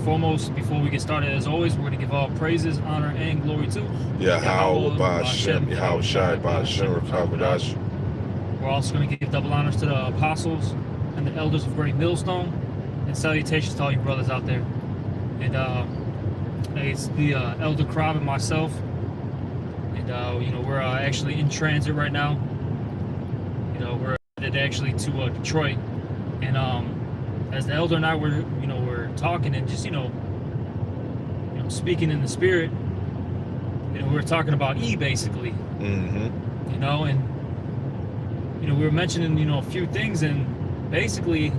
foremost, before we get started, as always, we're going to give all praises, honor, and glory to Yahweh Ba'Shem, Yahweh Shai Ba'Shem, Rakavadash. We're also going to give double honors to the apostles and the elders of Great Millstone, and salutations to all you brothers out there. And it's the Elder Crab and myself, and we're actually in transit right now. We're headed actually to Detroit, and as the elder and I were talking and just speaking in the spirit, we were talking about E basically. Mm-hmm. And we were mentioning a few things, and basically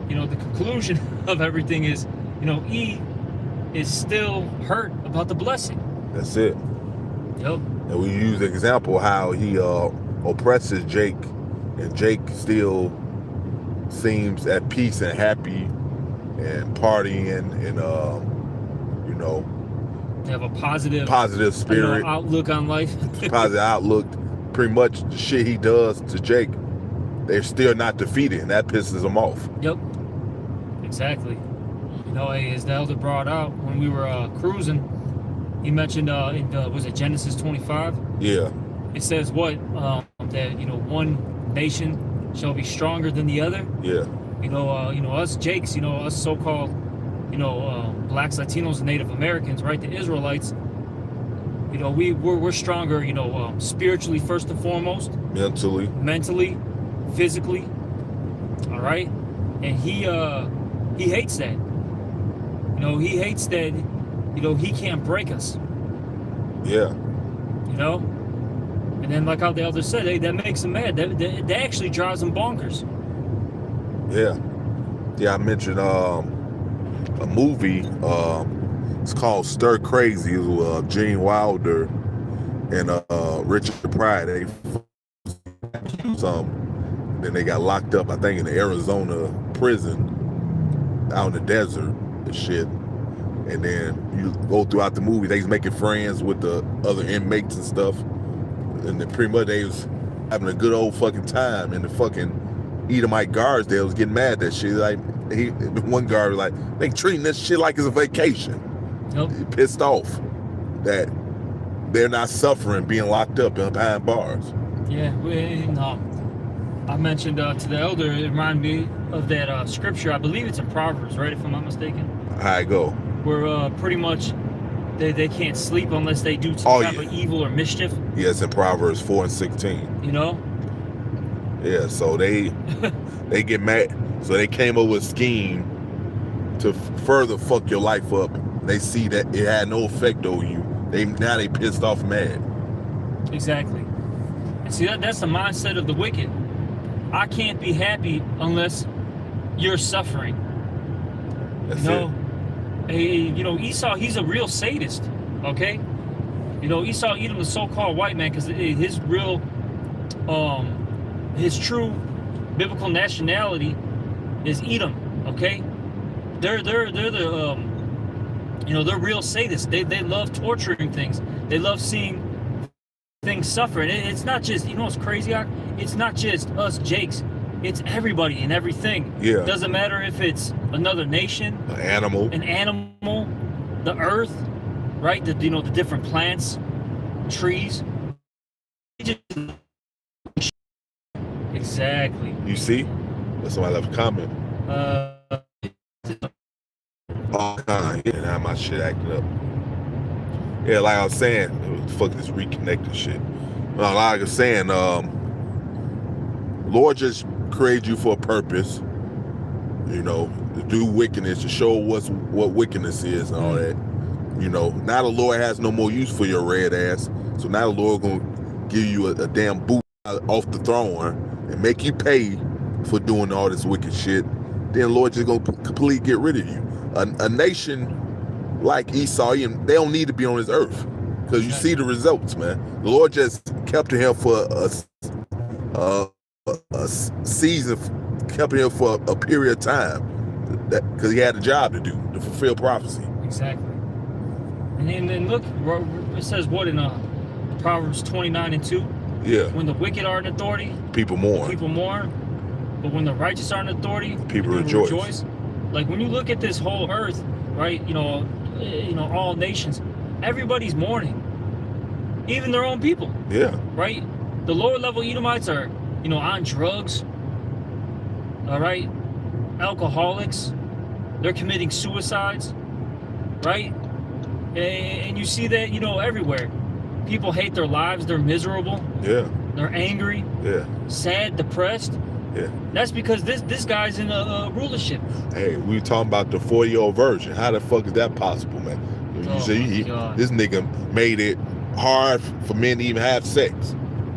the conclusion of everything is E is still hurt about the blessing. That's it. Yep. And we use the example how he oppresses Jake, and Jake still seems at peace and happy and partying and have a positive spirit, outlook on life. positive outlook. Pretty much the shit he does to Jake, they're still not defeated, and that pisses them off. Yep. Exactly. As the elder brought out when we were cruising, he mentioned was it Genesis 25? Yeah. It says what? That one nation shall be stronger than the other. Yeah. Us Jakes, us so-called, blacks, Latinos, and Native Americans, right? The Israelites, we're stronger, spiritually first and foremost. Mentally, physically. All right. And he hates that. He hates that, he can't break us. Yeah. And then like how the elder said, hey, that makes him mad. That actually drives him bonkers. Yeah. Yeah, I mentioned a movie, it's called Stir Crazy. It was Gene Wilder and Richard Pryor. They then they got locked up, I think, in the Arizona prison out in the desert and shit. And then you go throughout the movie, they's making friends with the other inmates and stuff. And then pretty much they was having a good old fucking time, and the fucking Edomite guards there was getting mad at that shit. Like one guard was like, they treating this shit like it's a vacation. Nope. He pissed off that they're not suffering being locked up behind bars. Yeah, I mentioned to the elder, it reminded me of that scripture. I believe it's in Proverbs, right? If I'm not mistaken. How it go? Where pretty much they can't sleep unless they do some type of evil or mischief. Yeah, it's in Proverbs 4:16. Yeah, so they get mad. So they came up with a scheme to further fuck your life up. They see that it had no effect on you. Now they pissed off mad. Exactly. And see, that's the mindset of the wicked. I can't be happy unless you're suffering. That's it. Hey, Esau, he's a real sadist, okay? Esau, Edom, the so-called white man, because his true biblical nationality is Edom, okay? They're the they're real sadists. They love torturing things. They love seeing things suffer. And it's not just, what's crazy? It's not just us Jakes. It's everybody and everything. Yeah. Doesn't matter if it's another nation, an animal, the earth, right? The different plants, trees. Exactly. You see? That's why I left a comment. All kind. Yeah, now my shit acting up. Yeah, like I was saying, fuck this reconnected shit. Well, like I was saying, Lord just created you for a purpose, to do wickedness, to show what wickedness is and all that. Now the Lord has no more use for your red ass, so now the Lord gonna give you a damn boot off the throne and make you pay for doing all this wicked shit. Then the Lord just gonna completely get rid of you. A nation like Esau, they don't need to be on this earth, because you see the results, man. The Lord just kept him for a season, kept him for a period of time, because he had a job to do to fulfill prophecy. Exactly. And then look, it says what in Proverbs 29:2? Yeah. When the wicked are in authority, people mourn. But when the righteous are in authority, people rejoice. Like when you look at this whole earth, right? All nations. Everybody's mourning, even their own people, Yeah. right? The lower level Edomites are, on drugs. All right, alcoholics. They're committing suicides, right? And you see that, everywhere. People hate their lives. They're miserable. Yeah. They're angry, Yeah. sad, depressed. Yeah. That's because this guy's in a rulership. Hey, we were talking about the 4-year-old virgin. How the fuck is that possible, man? You Oh, see, my God. this nigga made it hard for men to even have sex.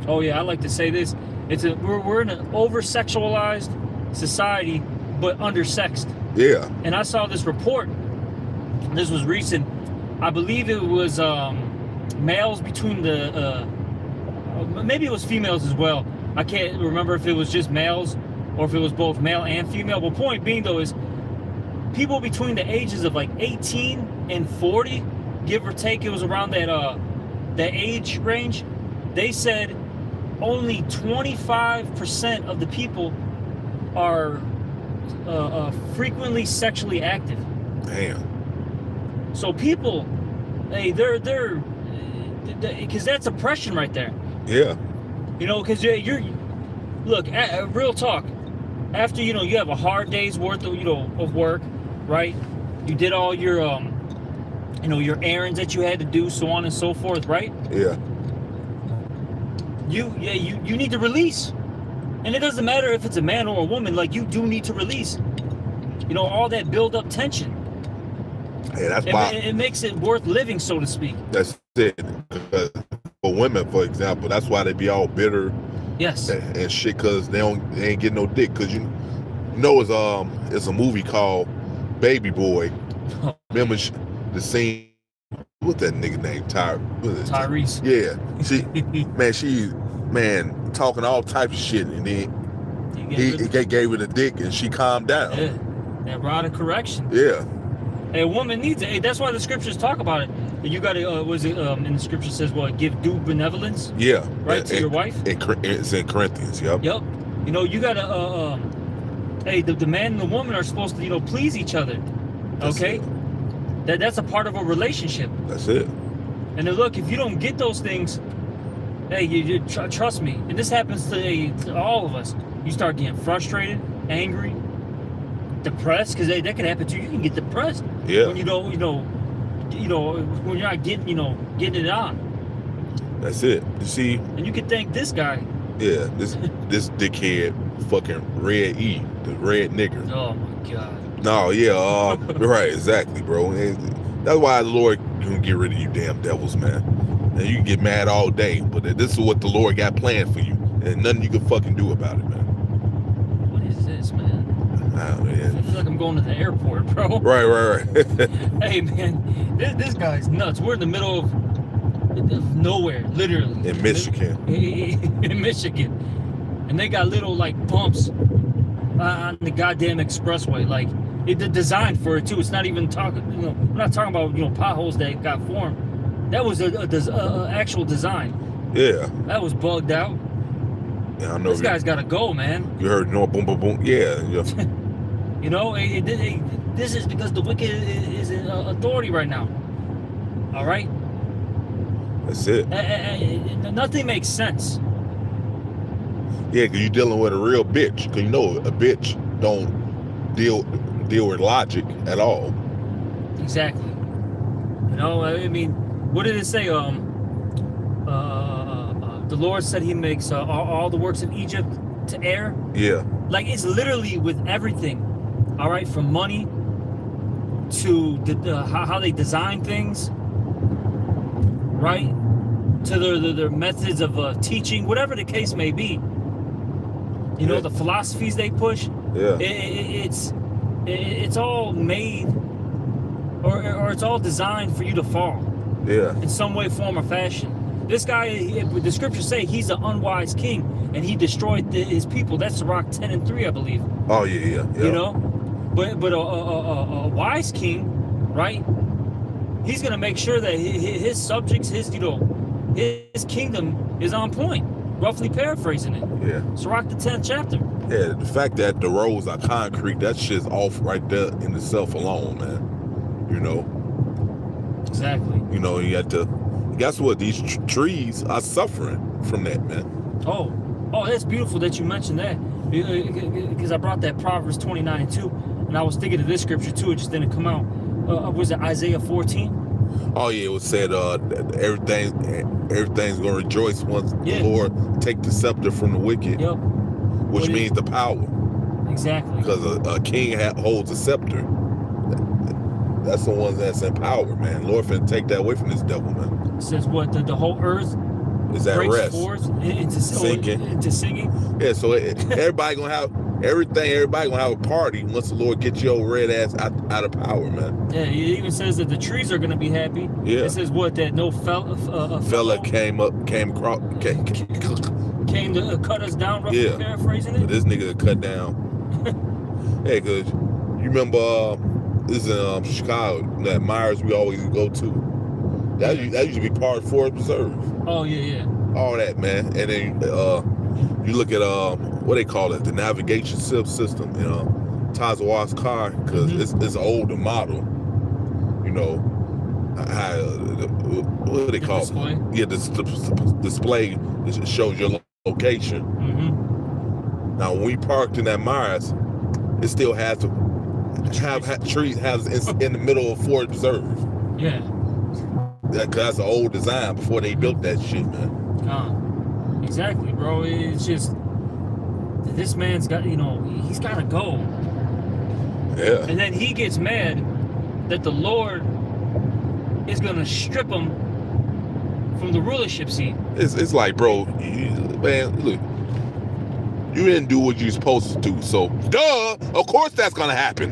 Oh yeah, I like to say this. We're in an over-sexualized society, but under-sexed. Yeah. And I saw this report. This was recent. I believe it was males between the maybe it was females as well. I can't remember if it was just males or if it was both male and female. But point being though is people between the ages of like 18 and 40, give or take, it was around that age range. They said only 25% of the people are frequently sexually active. Damn. So people, hey, they're because that's oppression right there. Yeah. Because you're look, real talk. After you have a hard day's worth of work, right? You did all your your errands that you had to do, so on and so forth, right? Yeah. You need to release, and it doesn't matter if it's a man or a woman. Like, you do need to release. All that build up tension. Hey, that's why It makes it worth living, so to speak. that's it. Because for women, for example, that's why they be all bitter Yes. and shit, because they ain't getting no dick. Because it's a movie called Baby Boy. Remember the scene? What's that nigga name? Tyrese. Yeah. She talking all types of shit, and then he gave her the dick, and she calmed down. Yeah. That rod of correction. Yeah. A woman needs it. Hey, that's why the scriptures talk about it. You got to, in the scripture says, give due benevolence, Yeah. right, to your wife? It's in Corinthians, yep. Yep. You got to, hey, the man and the woman are supposed to, please each other. Okay? That's a part of a relationship. That's it. And then look, if you don't get those things, hey, you trust me. And this happens to all of us. You start getting frustrated, angry, depressed, because that can happen to you. You can get depressed. Yeah. When you don't, when you're not getting it on. That's it. You see? And you can thank this guy. Yeah, this dickhead, fucking Red E, the red nigger. Oh my God. No, yeah, right, exactly, bro. And that's why the Lord can get rid of you damn devils, man. And you can get mad all day, but this is what the Lord got planned for you, and nothing you can fucking do about it, man. What is this, man? Oh, man. I feel like I'm going to the airport, bro. Right. Hey, man, this guy's nuts. We're in the middle of nowhere, literally. In Michigan. In Michigan. And they got little, bumps on the goddamn expressway. It's designed for it, too. It's not even talking, we're not talking about, potholes that got formed. That was a actual design. Yeah. That was bugged out. Yeah, I know. This guy's got to go, man. You heard no boom, boom, boom. Yeah. This is because the wicked is in authority right now. All right? That's it. Nothing makes sense. Yeah, because you're dealing with a real bitch. Because a bitch don't deal with logic at all. Exactly. What did it say? The Lord said He makes all the works of Egypt to err. Yeah. It's literally with everything. All right, from money to how they design things, right? To their methods of teaching, whatever the case may be. The philosophies they push. Yeah. It's all made, or it's all designed for you to fall. Yeah. In some way, form, or fashion. This guy, the scriptures say he's an unwise king, and he destroyed his people. That's Sirach 10:3, I believe. Oh yeah. But a wise king, right? He's gonna make sure that his subjects, his kingdom is on point. Roughly paraphrasing it. Yeah. Sirach the 10th chapter. Yeah, the fact that the roads are concrete, that shit's off right there in itself alone, man. You know. Exactly. You know, you got to. Guess what? These trees are suffering from that, man. Oh, that's beautiful that you mentioned that, because I brought that Proverbs 29:2, and I was thinking of this scripture too. It just didn't come out. Was it Isaiah 14? Oh yeah, it was said everything's gonna rejoice once Yeah. the Lord take the scepter from the wicked, Yep. which means the power, Exactly. because a king holds a scepter. That's the one that's in power, man. Lord finna take that away from this devil, man. It says what the whole earth Is that breaks rest? forth into Singing. into singing. Yeah, so everybody gonna have everything. Everybody gonna have a party once the Lord gets your red ass out of power, man. Yeah, it even says that the trees are gonna be happy. Yeah. It says what, that no fellow Came across. came to cut us down. Roughly Yeah. paraphrasing So it. this nigga cut down. Hey, cause you remember this in Chicago, that Myers we always go to. That used to be part of Forest Preserve. Oh yeah. All that, man. And then you look at what they call it, the navigation system. You know, Tazawat's car, because it's an older model. You know, what do they call Display? it? Yeah, the display shows your location. Mm-hmm. Now, when we parked in that Myers, it still has to have trees in the middle of Forest Preserve. Yeah. That's an old design before they built that shit, man. Exactly, bro. It's just this man's got, he's got to go. Yeah. And then he gets mad that the Lord is going to strip him from the rulership seat. It's like, bro, man, look, you didn't do what you're supposed to do, so duh, of course that's gonna happen.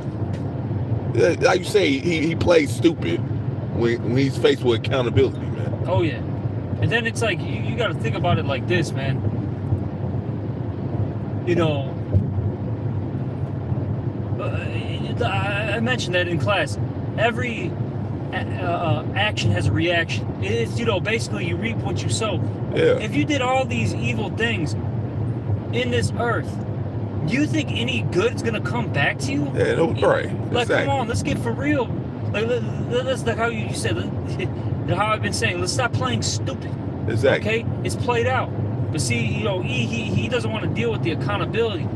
Like you say, he plays stupid when he's faced with accountability, man. Oh yeah. And then it's like, you got to think about it like this, man. I mentioned that in class. Every action has a reaction. It's, basically you reap what you sow. Yeah. If you did all these evil things in this earth, do you think any good's gonna come back to you? Yeah, no, right. Like, Exactly. come on, let's get for real. Like, let's, like how you said, how I've been saying, let's stop playing stupid. Exactly. Okay, it's played out. But see, he doesn't want to deal with the accountability.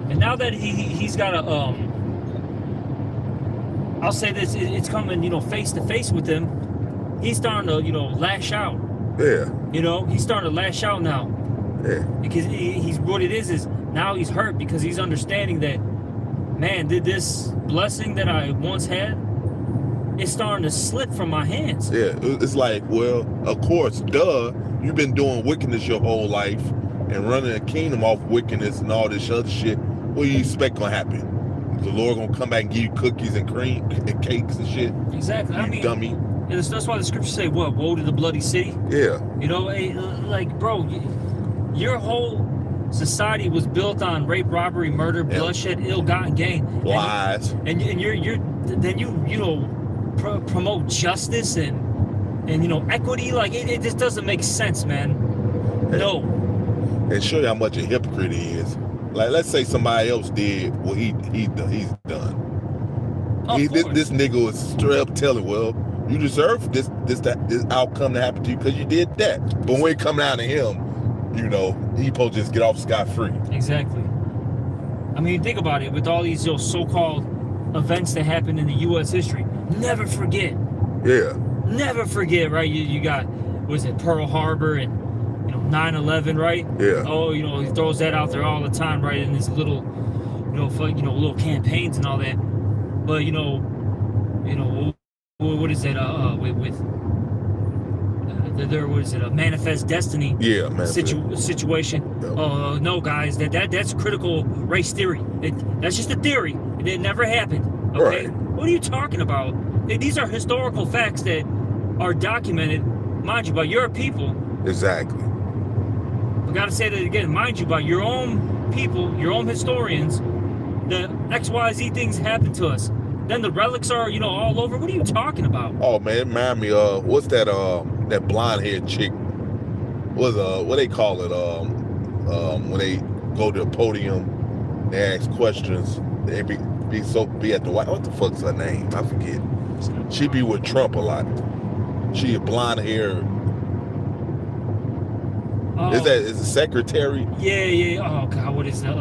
And now that he's got a I'll say this, it's coming, face to face with him. He's starting to, lash out. Yeah. He's starting to lash out now. Yeah. Because he's what it is now he's hurt, because he's understanding that, man, this blessing that I once had is starting to slip from my hands. Yeah. It's like, well, of course, duh, you've been doing wickedness your whole life and running a kingdom off wickedness and all this other shit. What do you expect gonna happen? The Lord gonna come back and give you cookies and cream and cakes and shit? Exactly. You dummy. That's why the scriptures say, what? Woe to the bloody city. Yeah. Like, bro, your whole society was built on rape, robbery, murder, bloodshed, ill-gotten gain, lies, and you promote justice and equity. Like, it just doesn't make sense, man. No. And show you how much a hypocrite he is. Like, let's say somebody else did what he's done. This nigga was straight up telling, well, you deserve this outcome to happen to you because you did that. But when it come down to him, he supposed to just get off scot-free. Exactly. I mean, think about it. With all these so-called events that happened in the U.S. history, never forget. Yeah. Never forget, right? You got, was it Pearl Harbor and 9/11, right? Yeah. Oh, he throws that out there all the time, right? In his little, little campaigns and all that. But what is that? There was a Manifest Destiny. Yeah, man. Situation. Yep. No, guys, that's critical race theory. That's just a theory. It never happened. Okay. Right. What are you talking about? These are historical facts that are documented, mind you, by your people. Exactly. I gotta say that again, mind you, by your own people, your own historians. The XYZ things happen to us. Then the relics are, all over. What are you talking about? Oh man, it remind me of what's that blonde haired chick? What they call it? When they go to a podium, they ask questions. They be at the white. What the fuck's her name? I forget. She be with Trump a lot. She had blonde hair. Is the secretary? Yeah. Oh God, what is the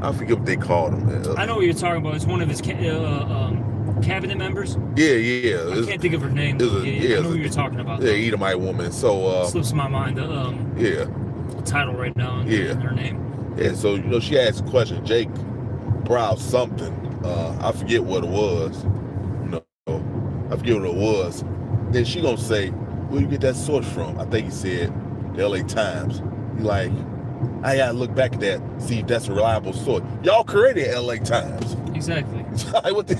I forget what they called him. I know what you're talking about. It's one of his cabinet members. Yeah. I can't think of her name. I know who you're talking about. Yeah, Edomite woman. So slips my mind the title right now. And her name. Yeah, so she asked a question. Jake browsed something. I forget what it was. I forget what it was. Then she gonna say, "Where you get that source from?" I think he said the LA Times. He like, I gotta look back at that, see if that's a reliable source. Y'all created LA Times. Exactly. Like, what the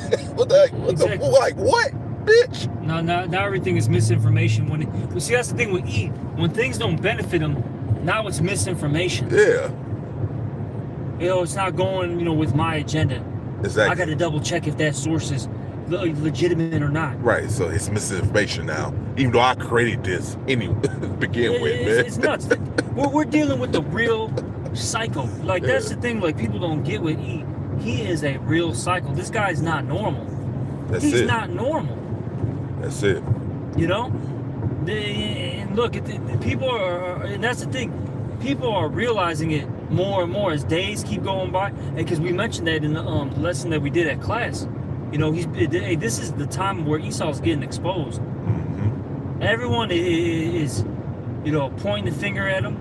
like what, bitch? Now everything is misinformation. See, that's the thing with E. When things don't benefit them, now it's misinformation. Yeah. It's not going, with my agenda. Exactly. I got to double check if that source is legitimate or not. Right. So it's misinformation now, even though I created this anyway to begin with, man. It's nuts. We're dealing with the real psycho. Like, that's the thing. Like, people don't get with E. He is a real psycho. This guy's not normal. He's not normal. That's it. And look, people are, and that's the thing. People are realizing it more and more as days keep going by. Because we mentioned that in the lesson that we did at class. This is the time where Esau's getting exposed. Mm-hmm. Everyone is, pointing the finger at him.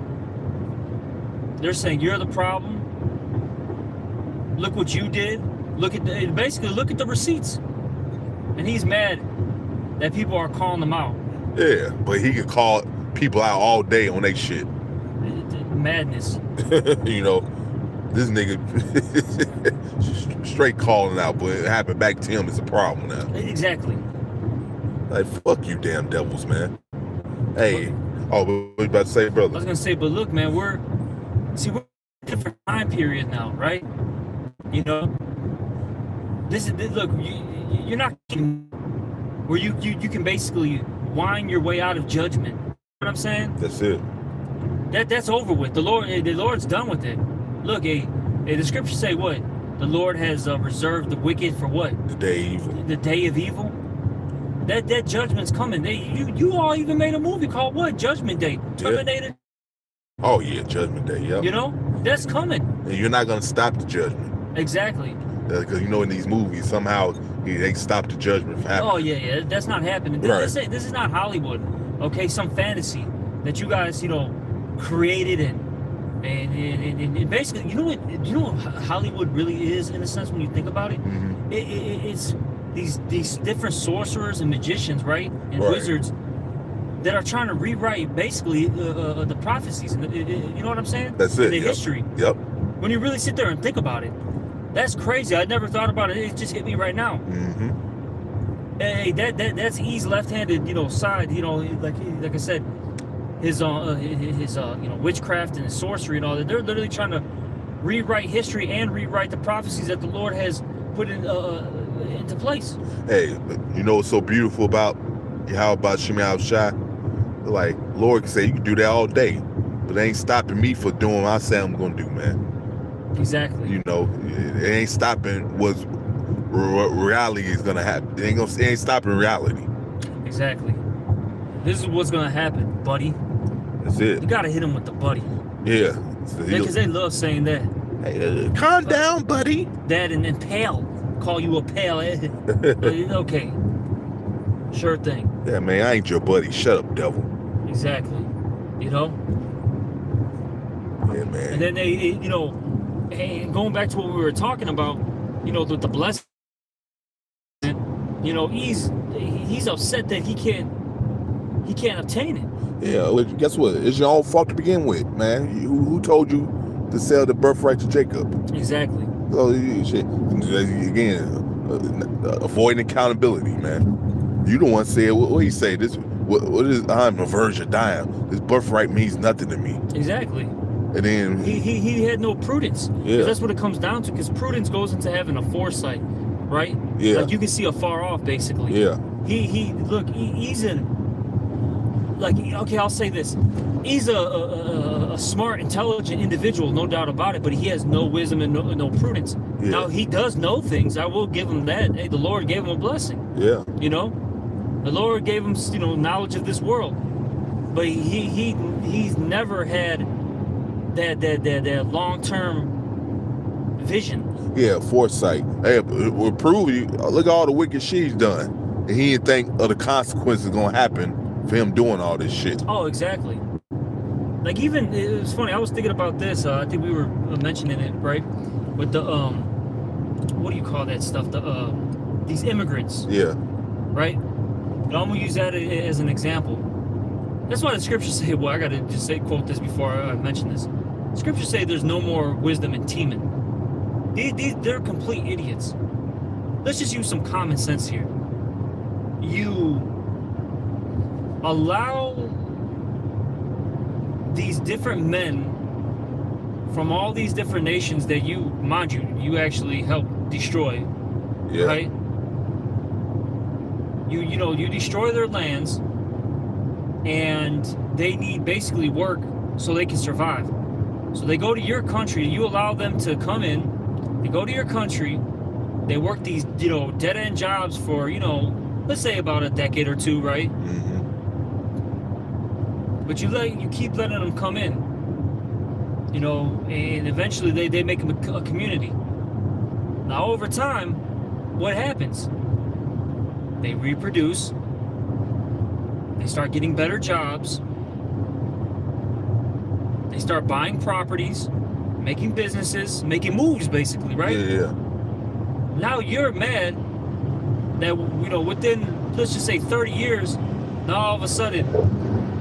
They're saying you're the problem. Look what you did. Look at the receipts. And he's mad that people are calling him out. Yeah, but he can call people out all day on their shit. Madness. This nigga straight calling out, but it happened back to him is a problem now. Exactly. Like, fuck you, damn devils, man. Hey, what you about to say, brother? I was gonna say, but look, man, we're in a different time period now, right? Look, you're not where you can basically whine your way out of judgment. You know what I'm saying? That's it. That's over with. The Lord's done with it. Look, the scriptures say what? The Lord has reserved the wicked for what? The day of evil. The day of evil. That judgment's coming. You all even made a movie called what? Judgment Day. Terminator. Oh yeah, Judgment Day. Yep. That's coming. And you're not gonna stop the judgment. Exactly. Because in these movies somehow they stop the judgment from happening. Oh yeah. That's not happening. This is not Hollywood. Okay, some fantasy that you guys created and basically, you know what Hollywood really is in a sense when you think about it. Mm-hmm. It's these different sorcerers and magicians, right, and wizards that are trying to rewrite basically the prophecies. And you know what I'm saying? That's it. The history. Yep. When you really sit there and think about it, that's crazy. I never thought about it. It just hit me right now. Mm-hmm. Hey, that's E's left-handed, side. Like I said. His witchcraft and his sorcery and all that. They're literally trying to rewrite history and rewrite the prophecies that the Lord has put into place. Hey, what's so beautiful about Shimei Shai? Like, Lord can say you can do that all day, but it ain't stopping me for doing what I say I'm gonna do, man. Exactly. It ain't stopping what reality is gonna happen. It ain't stopping reality. Exactly. This is what's gonna happen, buddy. That's it. You gotta hit him with the buddy. Yeah. Because they love saying that. Hey, calm down, buddy. That and pale. Call you a pale. Okay. Sure thing. Yeah, man, I ain't your buddy. Shut up, devil. Exactly. Yeah, man. And then they, and going back to what we were talking about, the blessing. He's upset that he can't obtain it. Yeah, well, guess what? It's your own fault to begin with, man. Who told you to sell the birthright to Jacob? Exactly. So, again, avoiding accountability, man. You the one said, what he say? What is, I'm a virgin dying. This birthright means nothing to me. Exactly. And then he had no prudence. Yeah. That's what it comes down to, because prudence goes into having a foresight, right? Yeah. Like you can see afar off, basically. Yeah. He's in. Okay, I'll say this. He's a smart, intelligent individual, no doubt about it, but he has no wisdom and no prudence. Yeah. Now, he does know things. I will give him that. Hey, the Lord gave him a blessing. Yeah. You know, the Lord gave him, you know, knowledge of this world, but he's never had that long-term vision. Yeah, foresight. Hey, we'll prove you. Look at all the wicked shit he's done, and he didn't think of the consequences gonna happen for him doing all this shit. Oh, exactly. Like, even, it was funny, I was thinking about this, I think we were mentioning it, right? With the, what do you call that stuff? These immigrants. Yeah. Right? And I'm gonna use that as an example. That's why the scriptures say, well, I gotta just quote this before I mention this. Scriptures say there's no more wisdom in Teman. They're complete idiots. Let's just use some common sense here. You allow these different men from all these different nations that you, mind you actually helped destroy, Yeah. right? You know, you destroy their lands, and they need basically work so they can survive. So they go to your country, you allow them to come in, they go to your country, they work these, you know, dead-end jobs for, you know, let's say about a decade or two, right? Mm-hmm. But you keep letting them come in, you know, and eventually they make them a community. Now over time, what happens? They reproduce, they start getting better jobs, they start buying properties, making businesses, making moves, basically, right? Yeah. Now you're mad that, you know, within, let's just say 30 years, now all of a sudden,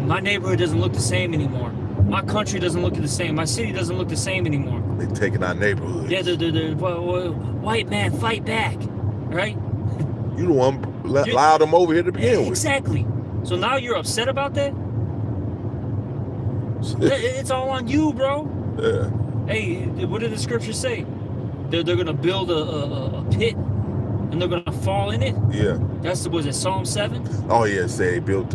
my neighborhood doesn't look the same anymore. My country doesn't look the same. My city doesn't look the same anymore. They taking our neighborhood. Yeah, the white man, fight back, right? You the one allowed them over here to begin with. Exactly. So now you're upset about that? It's all on you, bro. Yeah. Hey, what did the scriptures say? They're gonna build a pit and they're gonna fall in it. Yeah. Was it Psalm 7? Oh yeah, say they built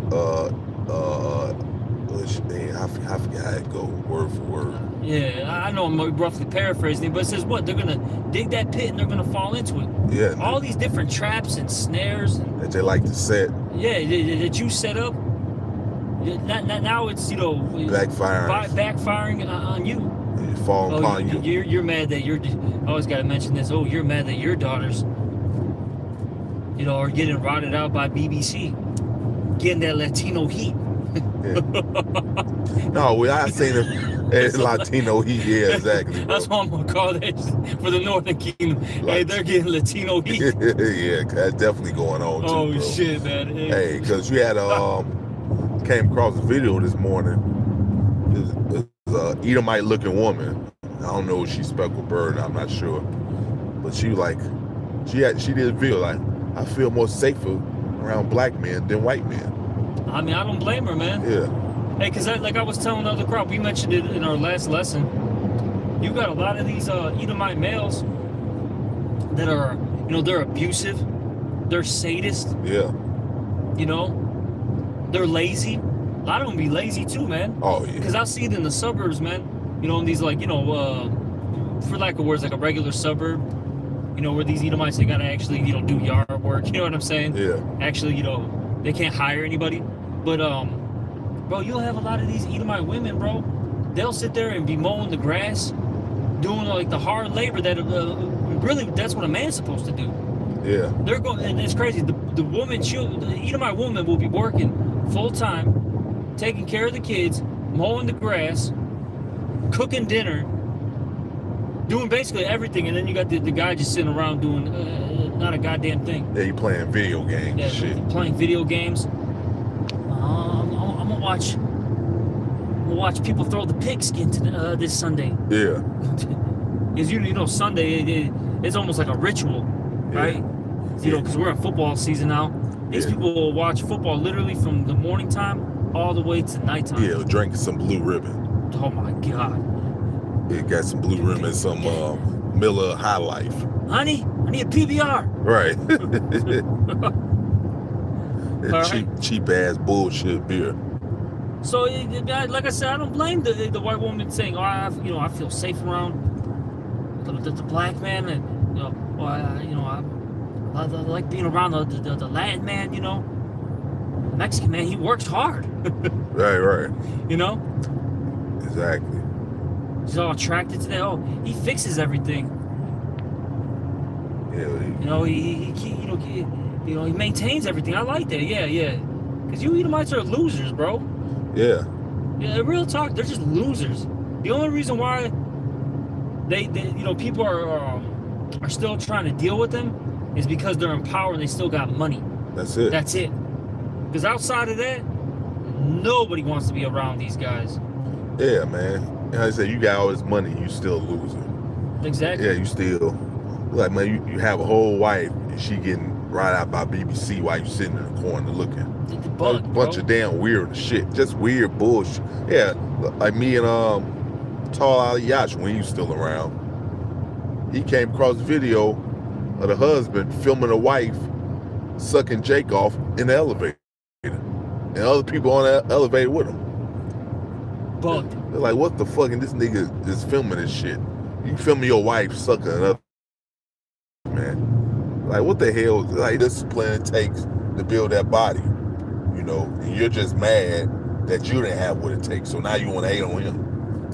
I forget how it go word for word. Yeah, I know I'm roughly paraphrasing it, but it says what? They're gonna dig that pit and they're gonna fall into it. Yeah. All these different traps and snares That they like to set. Yeah, that you set up. Now it's, you know, backfiring on you. It fall upon you. You're mad that I always got to mention this. Oh, you're mad that your daughters, you know, are getting routed out by BBC, getting that Latino heat. Yeah. No, I seen it as Latino heat. Yeah, exactly. Bro. That's what I'm gonna call that for the Northern Kingdom. Hey, they're getting Latino heat. Yeah, that's definitely going on too. Oh bro. shit, man. Hey, because you had came across a video this morning. It was a Edomite looking woman. I don't know if she's speckled bird. I'm not sure, but she did a video like, I feel more safer around black men than white men. I mean, I don't blame her, man. Yeah. Hey, because like I was telling the other crowd, we mentioned it in our last lesson. You got a lot of these Edomite males that are, you know, they're abusive, they're sadists. Yeah. You know, they're lazy. A lot of them be lazy too, man. Oh yeah. Because I see it in the suburbs, man. You know, in these, like, you know, for lack of words, like a regular suburb. You know, where these Edomites, they gotta actually, you know, do yard work. You know what I'm saying? Yeah. Actually, you know, they can't hire anybody. But bro, you'll have a lot of these Edomite women, bro. They'll sit there and be mowing the grass, doing like the hard labor that really that's what a man's supposed to do. Yeah. They're going, and it's crazy. The Edomite woman will be working full time, taking care of the kids, mowing the grass, cooking dinner, doing basically everything, and then you got the guy just sitting around doing not a goddamn thing. Yeah, you playing video games. Yeah, shit. Playing video games. I'm gonna watch people throw the pigskin this Sunday. Yeah. Because you know Sunday it's almost like a ritual, right? You know, because we're in football season now. These people will watch football literally from the morning time all the way to nighttime. Yeah, drinking some Blue Ribbon. Oh my God. It got some Blue Ribbon, some Miller High Life. Honey, I need a PBR. Right. Right. cheap ass bullshit beer. So, like I said, I don't blame the white woman saying, "Oh, I feel safe around the black man," and I I like being around the Latin man, you know. The Mexican man, he works hard. Right. You know? Exactly. He's all attracted to that. Oh, he fixes everything. Yeah. You know, he maintains everything. I like that. Yeah. Because you Edomites are losers, bro. Yeah. Yeah, real talk, they're just losers. The only reason why they people are still trying to deal with them is because they're in power and they still got money. That's it. That's it. Because outside of that, nobody wants to be around these guys. Yeah, man. And like I said, you got all this money, you still losing. Exactly. Yeah, you still like, man. You have a whole wife and she getting right out by BBC while you sitting in the corner looking. The bug, Bunch of damn weird shit, just weird bullshit. Yeah, like me and Tall Ali Yash when he was still around. He came across a video of the husband filming the wife sucking Jake off in the elevator, and other people on the elevator with him. Bugged. They're like, what the fuck? And this nigga is filming this shit. You filming your wife sucking another man. Like, what the hell? Like, discipline it takes to build that body, you know? And you're just mad that you didn't have what it takes. So now you want to hate on him.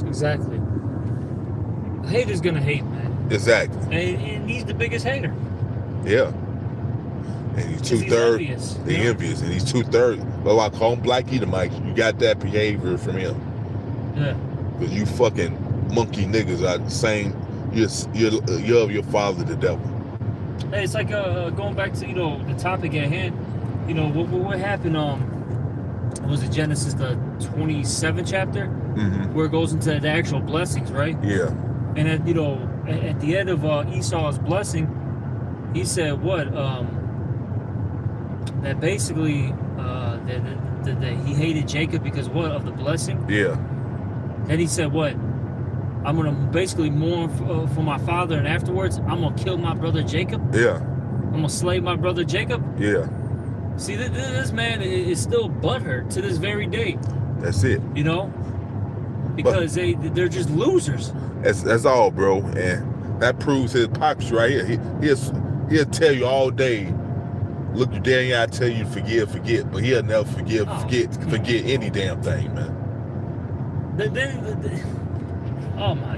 Exactly. A hater's gonna hate, man. Exactly. And he's the biggest hater. Yeah. And he's 2/3. He's envious. He's envious, and he's 2/3. Well, I call him Black Edomite. You got that behavior from him. Yeah. Because you fucking monkey niggas are saying you're of your father, the devil. Hey, it's like going back to the topic at hand. You know what happened? Was it Genesis the 27th chapter, where it goes into the actual blessings, right? Yeah. And at the end of Esau's blessing, he said what? That basically that he hated Jacob because what of the blessing? Yeah. And he said what? I'm gonna basically mourn for my father, and afterwards I'm gonna kill my brother Jacob. Yeah. I'm gonna slay my brother Jacob. Yeah. See, this man is still butthurt to this very day. That's it. You know, because they're just losers. That's all, bro. And that proves his hypocrisy right here. He'll tell you all day. Look you down here, I tell you forget, but he'll never forget any damn thing, man. Oh my.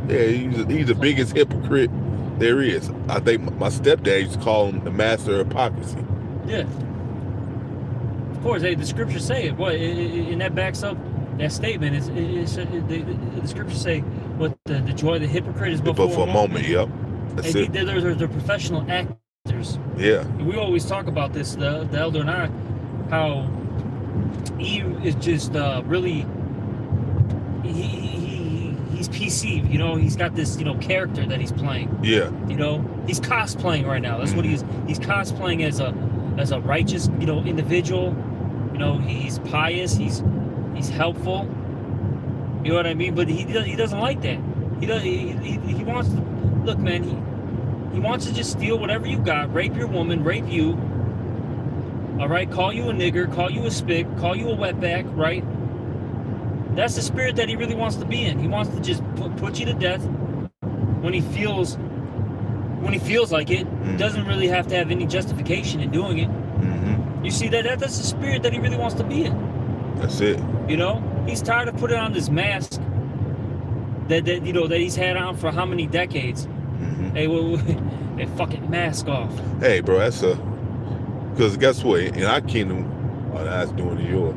Yeah, he's the biggest hypocrite there is. I think my stepdad used to call him the master of hypocrisy. Yeah. Of course, the scriptures say it. What, and that backs up that statement. The scriptures say what the joy of the hypocrite is but for a moment. Yep. That's it. They're professional actors. Yeah. We always talk about this, the elder and I, how he is just really. He's PC, he's got this, character that he's playing. Yeah. He's cosplaying right now. That's what he is. He's cosplaying as a righteous, individual. He's pious, he's helpful. You know what I mean? But he doesn't like that. He wants to look, man, he wants to just steal whatever you got, rape your woman, rape you. All right, call you a nigger, call you a spick, call you a wetback, right? That's the spirit that he really wants to be in. He wants to just put you to death when he feels like it. Mm-hmm. Doesn't really have to have any justification in doing it. Mm-hmm. You see that's the spirit that he really wants to be in. That's it. He's tired of putting on this mask that he's had on for how many decades. Mm-hmm. Hey, fucking mask off. Hey, bro, that's because guess what? In our kingdom, that's doing to yours.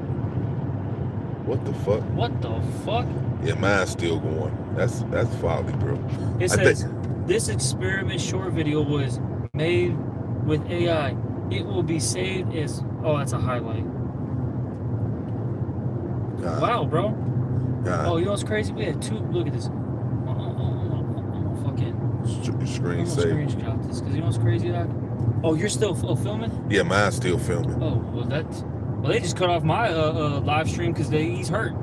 What the fuck? What the fuck? Yeah, mine's still going. That's folly, bro. It says this experiment short video was made with AI. It will be saved as that's a highlight. God. Wow, bro. God. Oh, you know what's crazy? We had two. Look at this. I'm gonna fucking Screen save. Screenshot this because you know what's crazy, Doc? Oh, you're still filming? Yeah, mine's still filming. Oh, well they just cut off my live stream because he's hurt.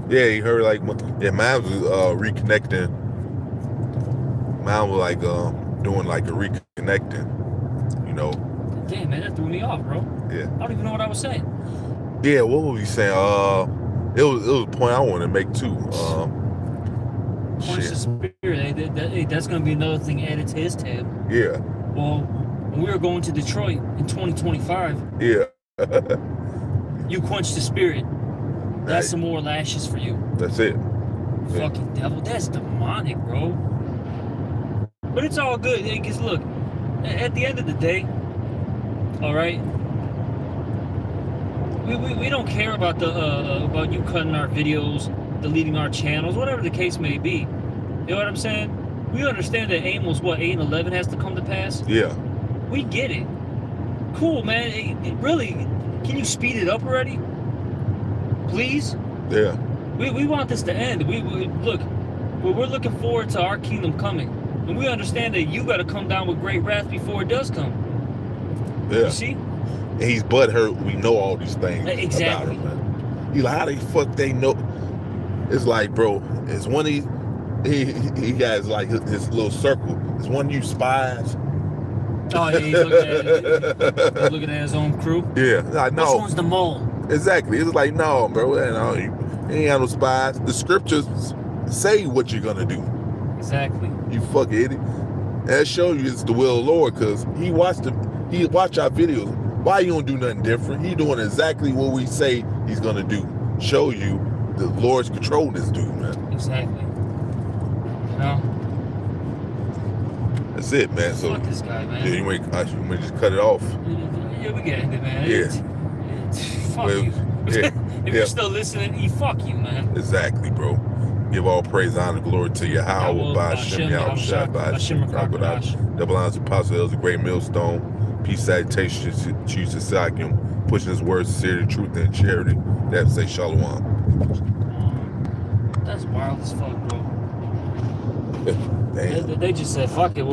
Yeah, he heard like mine was reconnecting. Mine was like doing like a reconnecting, Damn, man, that threw me off, bro. Yeah. I don't even know what I was saying. Yeah, what were we saying? It was a point I wanted to make too. Points to spirit. That's gonna be another thing added to his tab. Yeah. Well, when we were going to Detroit in 2025, Yeah. you quenched the spirit. That's some more lashes for you. That's it. Fucking devil. That's demonic, bro. But it's all good. Because look, at the end of the day, all right, we don't care about about you cutting our videos, deleting our channels, whatever the case may be. You know what I'm saying? We understand that Amos 8 and 11 has to come to pass. Yeah. We get it. Cool, man. It really, can you speed it up already? Please? Yeah. We want this to end. We look, we're looking forward to our kingdom coming. And we understand that you got to come down with great wrath before it does come. Yeah. You see? And he's butthurt. We know all these things Exactly. about him, man. You like, how the fuck they know? It's like, bro, it's one of these, he has like his little circle. It's one of you spies. Oh, yeah, he's looking at his own crew. Yeah, like, no. Which one's the mole? Exactly. It's like, no, bro, you ain't got no spies. The scriptures say what you're gonna do. Exactly. You fucking idiot. That show you it's the will of the Lord, because he watch our videos. Why you don't do nothing different? He doing exactly what we say he's gonna do. Show you the Lord's controlling this dude, man. Exactly. You know? That's it, man. So Fuck this guy, man. yeah, you may just cut it off. Yeah, we get it, man. Yeah. Fuck Well, you. yeah, If you're still listening, fuck you, man. Exactly, bro. Give all praise, honor, glory to Yahweh, by Hashem, Yahweh, by Hashem, Crocodile, double honors, apostle, elder, great millstone, peace, salutations, choose to Sakim, pushing his words, sincerity, truth, and charity. That say Shalom. That's wild as fuck, bro. Damn. They just said, fuck it.